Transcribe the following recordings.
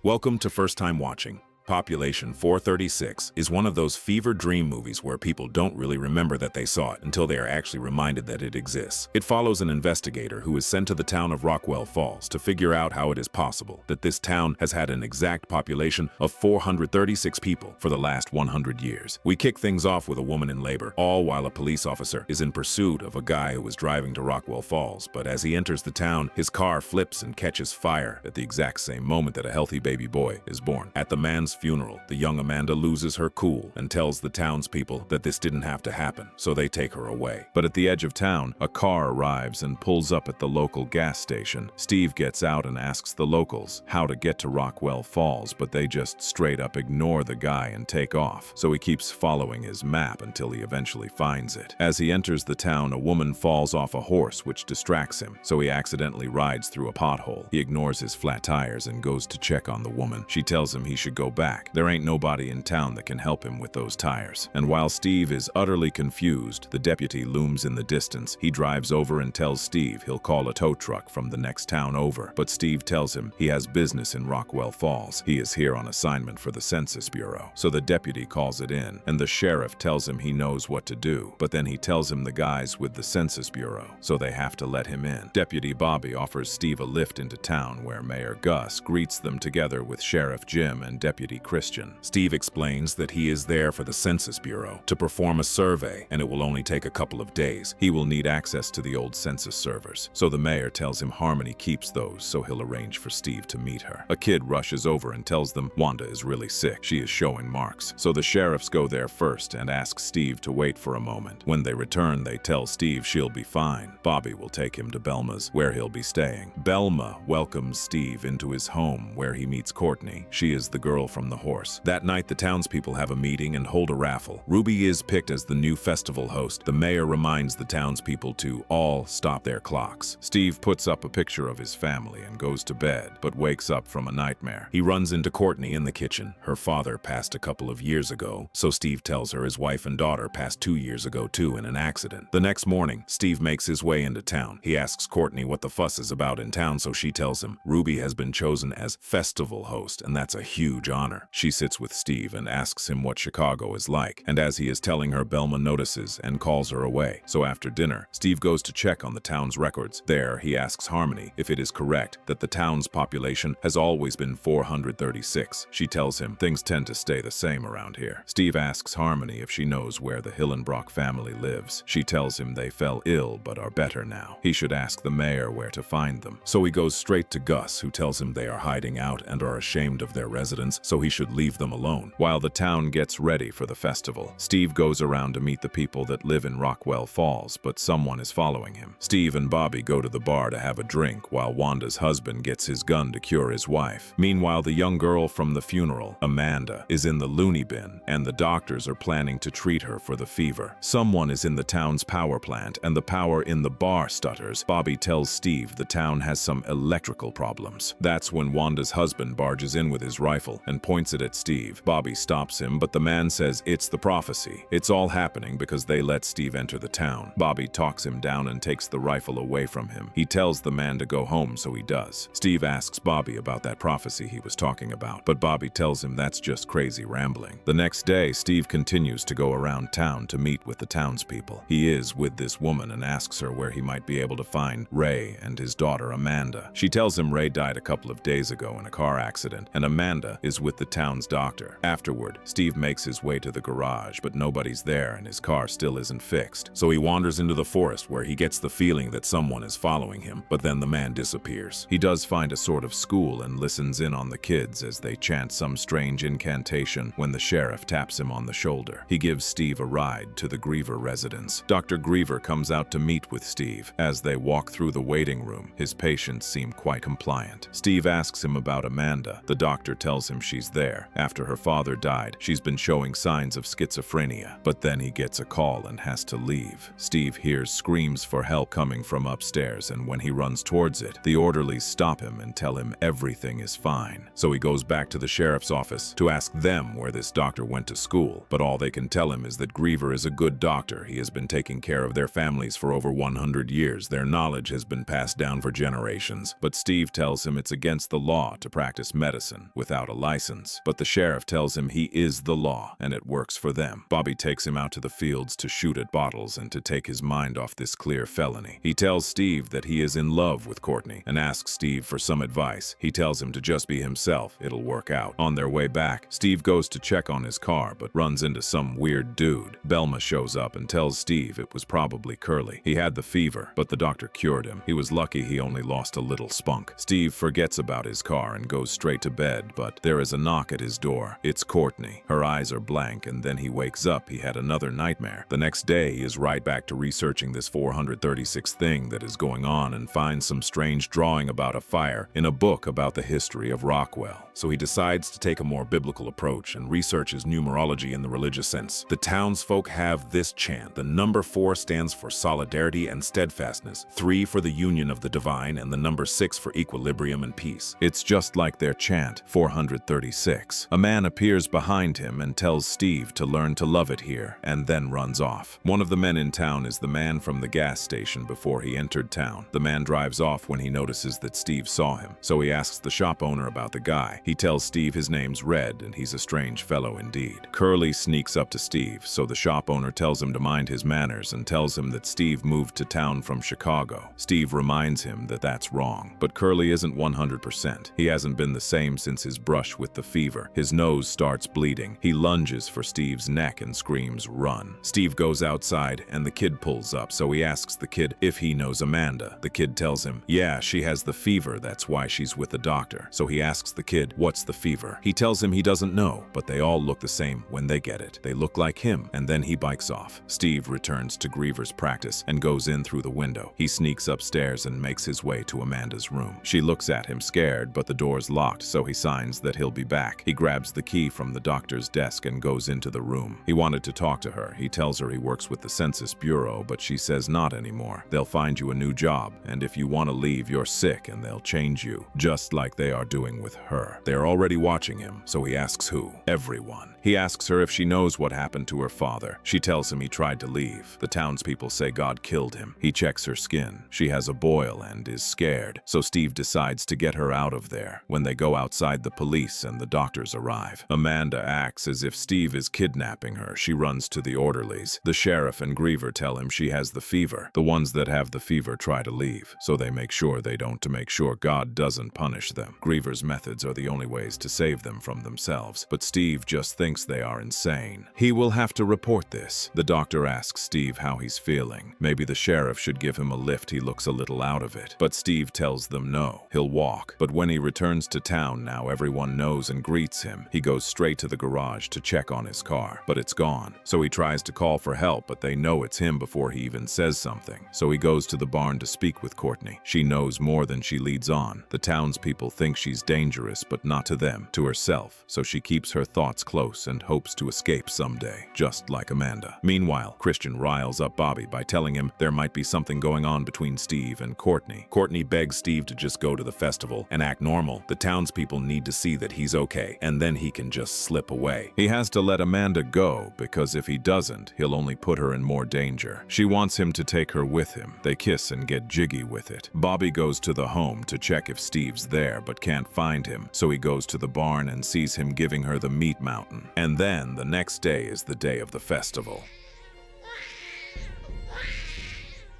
Welcome to First Time Watching. Population 436 is one of those fever dream movies where people don't really remember that they saw it until they are actually reminded that it exists. It follows an investigator who is sent to the town of Rockwell Falls to figure out how it is possible that this town has had an exact population of 436 people for the last 100 years. We kick things off with a woman in labor, all while a police officer is in pursuit of a guy who was driving to Rockwell Falls, but as he enters the town, his car flips and catches fire at the exact same moment that a healthy baby boy is born. At the man's funeral, the young Amanda loses her cool and tells the townspeople that this didn't have to happen, so they take her away. But at the edge of town, a car arrives and pulls up at the local gas station. Steve gets out and asks the locals how to get to Rockwell Falls, but they just straight up ignore the guy and take off, so he keeps following his map until he eventually finds it. As he enters the town, a woman falls off a horse, which distracts him, so he accidentally rides through a pothole. He ignores his flat tires and goes to check on the woman. She tells him he should go back. There ain't nobody in town that can help him with those tires. And while Steve is utterly confused, the deputy looms in the distance. He drives over and tells Steve he'll call a tow truck from the next town over. But Steve tells him he has business in Rockwell Falls. He is here on assignment for the Census Bureau. So the deputy calls it in, and the sheriff tells him he knows what to do. But then he tells him the guy's with the Census Bureau, so they have to let him in. Deputy Bobby offers Steve a lift into town, where Mayor Gus greets them together with Sheriff Jim and Deputy Christian. Steve explains that he is there for the Census Bureau to perform a survey, and it will only take a couple of days. He will need access to the old census servers. So the mayor tells him Harmony keeps those, so he'll arrange for Steve to meet her. A kid rushes over and tells them Wanda is really sick. She is showing marks. So the sheriffs go there first and ask Steve to wait for a moment. When they return, they tell Steve she'll be fine. Bobby will take him to Belma's, where he'll be staying. Belma welcomes Steve into his home, where he meets Courtney. She is the girl from the horse. That night, the townspeople have a meeting and hold a raffle. Ruby is picked as the new festival host. The mayor reminds the townspeople to all stop their clocks. Steve puts up a picture of his family and goes to bed, but wakes up from a nightmare. He runs into Courtney in the kitchen. Her father passed a couple of years ago, so Steve tells her his wife and daughter passed 2 years ago too in an accident. The next morning, Steve makes his way into town. He asks Courtney what the fuss is about in town, so she tells him Ruby has been chosen as festival host, and that's a huge honor. She sits with Steve and asks him what Chicago is like, and as he is telling her, Belma notices and calls her away. So after dinner, Steve goes to check on the town's records. There, he asks Harmony if it is correct that the town's population has always been 436. She tells him things tend to stay the same around here. Steve asks Harmony if she knows where the Hillenbrock family lives. She tells him they fell ill but are better now. He should ask the mayor where to find them. So he goes straight to Gus, who tells him they are hiding out and are ashamed of their residence, so he should leave them alone. While the town gets ready for the festival, Steve goes around to meet the people that live in Rockwell Falls, but someone is following him. Steve and Bobby go to the bar to have a drink, while Wanda's husband gets his gun to cure his wife. Meanwhile, the young girl from the funeral, Amanda, is in the loony bin, and the doctors are planning to treat her for the fever. Someone is in the town's power plant, and the power in the bar stutters. Bobby tells Steve the town has some electrical problems. That's when Wanda's husband barges in with his rifle and points it at Steve. Bobby stops him, but the man says it's the prophecy. It's all happening because they let Steve enter the town. Bobby talks him down and takes the rifle away from him. He tells the man to go home, so he does. Steve asks Bobby about that prophecy he was talking about, but Bobby tells him that's just crazy rambling. The next day, Steve continues to go around town to meet with the townspeople. He is with this woman and asks her where he might be able to find Ray and his daughter Amanda. She tells him Ray died a couple of days ago in a car accident, and Amanda is with the town's doctor. Afterward, Steve makes his way to the garage, but nobody's there and his car still isn't fixed. So he wanders into the forest, where he gets the feeling that someone is following him, but then the man disappears. He does find a sort of school and listens in on the kids as they chant some strange incantation when the sheriff taps him on the shoulder. He gives Steve a ride to the Griever residence. Dr. Griever comes out to meet with Steve. As they walk through the waiting room, his patients seem quite compliant. Steve asks him about Amanda. The doctor tells him she's she's there. After her father died, she's been showing signs of schizophrenia. But then he gets a call and has to leave. Steve hears screams for help coming from upstairs, and when he runs towards it, the orderlies stop him and tell him everything is fine. So he goes back to the sheriff's office to ask them where this doctor went to school, but all they can tell him is that Griever is a good doctor. He has been taking care of their families for over 100 years. Their knowledge has been passed down for generations. But Steve tells him it's against the law to practice medicine without a license. But the sheriff tells him he is the law, and it works for them. Bobby takes him out to the fields to shoot at bottles and to take his mind off this clear felony. He tells Steve that he is in love with Courtney and asks Steve for some advice. He tells him to just be himself. It'll work out. On their way back, Steve goes to check on his car but runs into some weird dude. Belma shows up and tells Steve it was probably Curly. He had the fever, but the doctor cured him. He was lucky he only lost a little spunk. Steve forgets about his car and goes straight to bed, but there is a knock at his door. It's Courtney. Her eyes are blank, and then he wakes up. He had another nightmare. The next day, he is right back to researching this 436 thing that is going on and finds some strange drawing about a fire in a book about the history of Rockwell. So he decides to take a more biblical approach and researches numerology in the religious sense. The townsfolk have this chant. The number 4 stands for solidarity and steadfastness, 3 for the union of the divine, and the number 6 for equilibrium and peace. It's just like their chant, 436. A man appears behind him and tells Steve to learn to love it here, and then runs off. One of the men in town is the man from the gas station before he entered town. The man drives off when he notices that Steve saw him, so he asks the shop owner about the guy. He tells Steve his name's Red, and he's a strange fellow indeed. Curly sneaks up to Steve, so the shop owner tells him to mind his manners and tells him that Steve moved to town from Chicago. Steve reminds him that that's wrong, but Curly isn't 100%. He hasn't been the same since his brush with the fever. His nose starts bleeding. He lunges for Steve's neck and screams, "Run." Steve goes outside and the kid pulls up, so he asks the kid if he knows Amanda. The kid tells him, yeah, she has the fever, that's why she's with the doctor. So he asks the kid, what's the fever? He tells him he doesn't know, but they all look the same when they get it. They look like him, and then he bikes off. Steve returns to Griever's practice and goes in through the window. He sneaks upstairs and makes his way to Amanda's room. She looks at him scared, but the door's locked, so he signs that he'll be back. He grabs the key from the doctor's desk and goes into the room. He wanted to talk to her. He tells her he works with the Census Bureau, but she says not anymore. They'll find you a new job, and if you want to leave, you're sick, and they'll change you, just like they are doing with her. They're already watching him, so he asks who. Everyone. He asks her if she knows what happened to her father. She tells him he tried to leave. The townspeople say God killed him. He checks her skin. She has a boil and is scared, so Steve decides to get her out of there. When they go outside, the police and the doctors arrive. Amanda acts as if Steve is kidnapping her. She runs to the orderlies. The sheriff and Griever tell him she has the fever. The ones that have the fever try to leave, so they make sure they don't, to make sure God doesn't punish them. Griever's methods are the only ways to save them from themselves, but Steve just thinks they are insane. He will have to report this. The doctor asks Steve how he's feeling. Maybe the sheriff should give him a lift. He looks a little out of it. But Steve tells them no, he'll walk. But when he returns to town, now everyone knows and greets him. He goes straight to the garage to check on his car, but it's gone. So he tries to call for help, but they know it's him before he even says something. So he goes to the barn to speak with Courtney. She knows more than she leads on. The townspeople think she's dangerous, but not to them, to herself. So she keeps her thoughts close and hopes to escape someday, just like Amanda. Meanwhile, Christian riles up Bobby by telling him there might be something going on between Steve and Courtney. Courtney begs Steve to just go to the festival and act normal. The townspeople need to see that he's okay, and then he can just slip away. He has to let Amanda go, because if he doesn't, he'll only put her in more danger. She wants him to take her with him. They kiss and get jiggy with it. Bobby goes to the home to check if Steve's there, but can't find him, so he goes to the barn and sees him giving her the meat mountain. And then the next day is the day of the festival.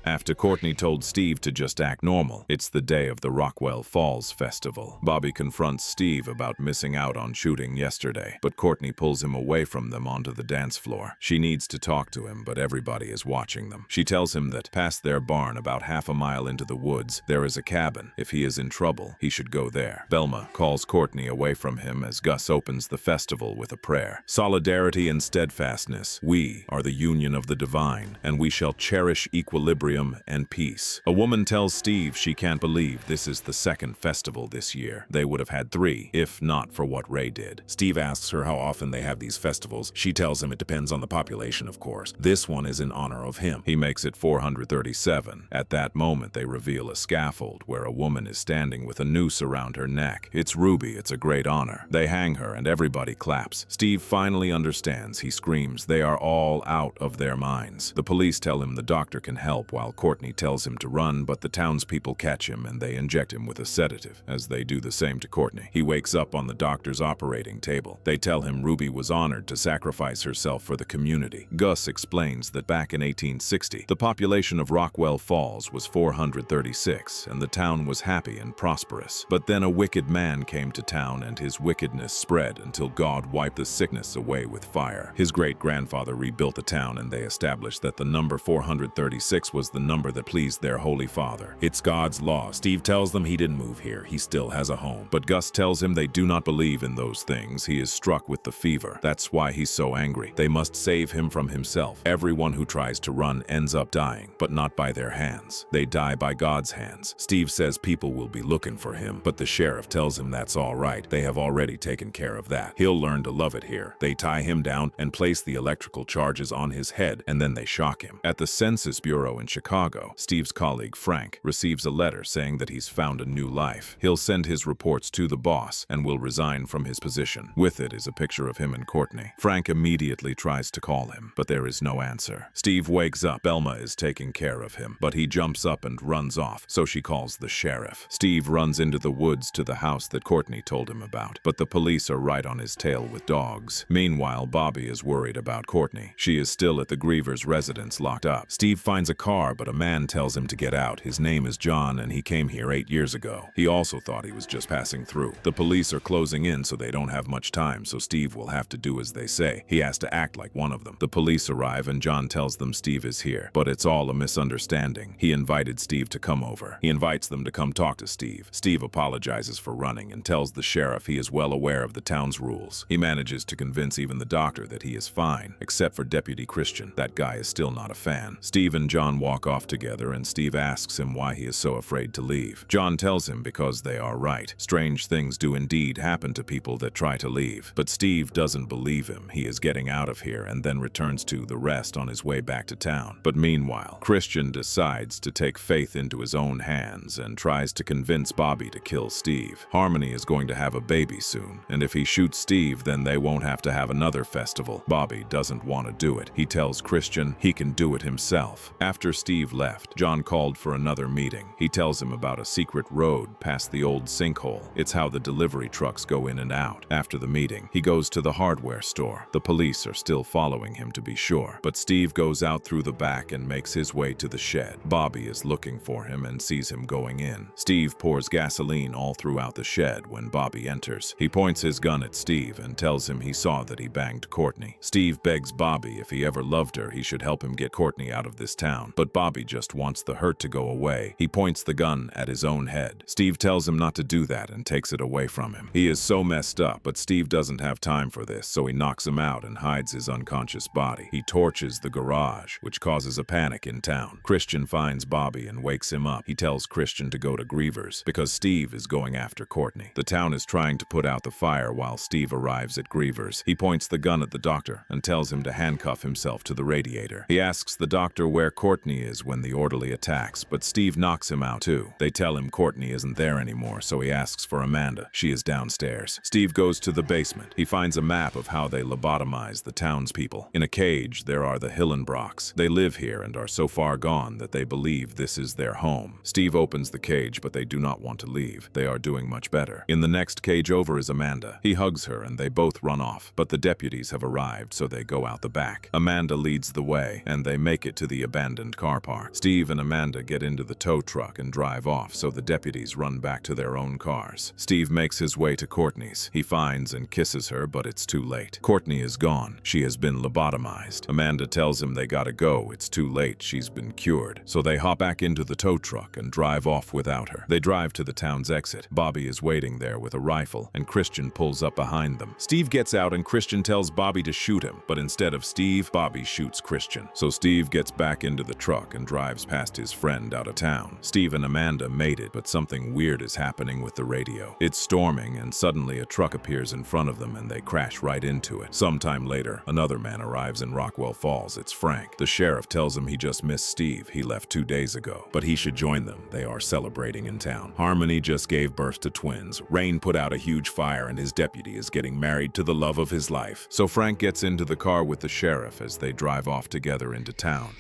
After Courtney told Steve to just act normal, it's the day of the Rockwell Falls Festival. Bobby confronts Steve about missing out on shooting yesterday, but Courtney pulls him away from them onto the dance floor. She needs to talk to him, but everybody is watching them. She tells him that past their barn, about half a mile into the woods, there is a cabin. If he is in trouble, he should go there. Belma calls Courtney away from him as Gus opens the festival with a prayer. Solidarity and steadfastness. We are the union of the divine, and we shall cherish equilibrium equilibrium, and peace. A woman tells Steve she can't believe this is the second festival this year. They would have had 3, if not for what Ray did. Steve asks her how often they have these festivals. She tells him it depends on the population, of course. This one is in honor of him. He makes it 437. At that moment, they reveal a scaffold where a woman is standing with a noose around her neck. It's Ruby. It's a great honor. They hang her and everybody claps. Steve finally understands. He screams. They are all out of their minds. The police tell him the doctor can help while Courtney tells him to run, but the townspeople catch him and they inject him with a sedative, as they do the same to Courtney. He wakes up on the doctor's operating table. They tell him Ruby was honored to sacrifice herself for the community. Gus explains that back in 1860, the population of Rockwell Falls was 436, and the town was happy and prosperous. But then a wicked man came to town and his wickedness spread until God wiped the sickness away with fire. His great-grandfather rebuilt the town and they established that the number 436 was the number that pleased their Holy Father. It's God's law. Steve tells them he didn't move here. He still has a home. But Gus tells him they do not believe in those things. He is struck with the fever. That's why he's so angry. They must save him from himself. Everyone who tries to run ends up dying, but not by their hands. They die by God's hands. Steve says people will be looking for him, but the sheriff tells him that's all right. They have already taken care of that. He'll learn to love it here. They tie him down and place the electrical charges on his head, and then they shock him. At the Census Bureau in Chicago, Steve's colleague Frank receives a letter saying that he's found a new life. He'll send his reports to the boss and will resign from his position. With it is a picture of him and Courtney. Frank immediately tries to call him, but there is no answer. Steve wakes up. Belma is taking care of him, but he jumps up and runs off, so she calls the sheriff. Steve runs into the woods to the house that Courtney told him about, but the police are right on his tail with dogs. Meanwhile, Bobby is worried about Courtney. She is still at the Griever's residence locked up. Steve finds a car, but a man tells him to get out. His name is John, and he came here 8 years ago. He also thought he was just passing through. The police are closing in, so they don't have much time, so Steve will have to do as they say. He has to act like one of them. The police arrive, and John tells them Steve is here, but it's all a misunderstanding. He invited Steve to come over. He invites them to come talk to Steve. Steve apologizes for running and tells the sheriff he is well aware of the town's rules. He manages to convince even the doctor that he is fine, except for Deputy Christian. That guy is still not a fan. Steve and John walk off together, and Steve asks him why he is so afraid to leave. John tells him because they are right. Strange things do indeed happen to people that try to leave. But Steve doesn't believe him. He is getting out of here and then returns to the rest on his way back to town. But meanwhile, Christian decides to take faith into his own hands and tries to convince Bobby to kill Steve. Harmony is going to have a baby soon, and if he shoots Steve, then they won't have to have another festival. Bobby doesn't want to do it. He tells Christian he can do it himself. After Steve left, John called for another meeting. He tells him about a secret road past the old sinkhole. It's how the delivery trucks go in and out. After the meeting, he goes to the hardware store. The police are still following him to be sure, but Steve goes out through the back and makes his way to the shed. Bobby is looking for him and sees him going in. Steve pours gasoline all throughout the shed when Bobby enters. He points his gun at Steve and tells him he saw that he banged Courtney. Steve begs Bobby if he ever loved her, he should help him get Courtney out of this town, but Bobby just wants the hurt to go away. He points the gun at his own head. Steve tells him not to do that and takes it away from him. He is so messed up, but Steve doesn't have time for this, so he knocks him out and hides his unconscious body. He torches the garage, which causes a panic in town. Christian finds Bobby and wakes him up. He tells Christian to go to Griever's because Steve is going after Courtney. The town is trying to put out the fire while Steve arrives at Griever's. He points the gun at the doctor and tells him to handcuff himself to the radiator. He asks the doctor where Courtney is when the orderly attacks, but Steve knocks him out too. They tell him Courtney isn't there anymore, so he asks for Amanda. She is downstairs. Steve goes to the basement. He finds a map of how they lobotomize the townspeople. In a cage, there are the Hillenbrocks. They live here and are so far gone that they believe this is their home. Steve opens the cage, but they do not want to leave. They are doing much better. In the next cage over is Amanda. He hugs her and they both run off, but the deputies have arrived, so they go out the back. Amanda leads the way, and they make it to the abandoned car park. Steve and Amanda get into the tow truck and drive off, so the deputies run back to their own cars. Steve makes his way to Courtney's. He finds and kisses her, but it's too late. Courtney is gone. She has been lobotomized. Amanda tells him they gotta go. It's too late. She's been cured. So they hop back into the tow truck and drive off without her. They drive to the town's exit. Bobby is waiting there with a rifle, and Christian pulls up behind them. Steve gets out and Christian tells Bobby to shoot him, but instead of Steve, Bobby shoots Christian. So Steve gets back into the truck truck and drives past his friend out of town. Steve and Amanda made it, but something weird is happening with the radio. It's storming, and suddenly a truck appears in front of them and they crash right into it. Sometime later, another man arrives in Rockwell Falls. It's Frank. The sheriff tells him he just missed Steve. He left 2 days ago. But he should join them. They are celebrating in town. Harmony just gave birth to twins. Rain put out a huge fire and his deputy is getting married to the love of his life. So Frank gets into the car with the sheriff as they drive off together into town.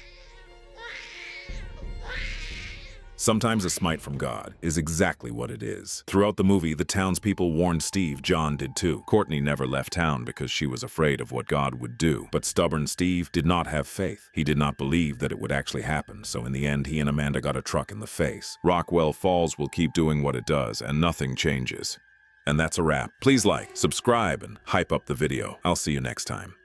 Sometimes a smite from God is exactly what it is. Throughout the movie, the townspeople warned Steve. John did too. Courtney never left town because she was afraid of what God would do. But stubborn Steve did not have faith. He did not believe that it would actually happen, so in the end, he and Amanda got a truck in the face. Rockwell Falls will keep doing what it does, and nothing changes. And that's a wrap. Please like, subscribe, and hype up the video. I'll see you next time.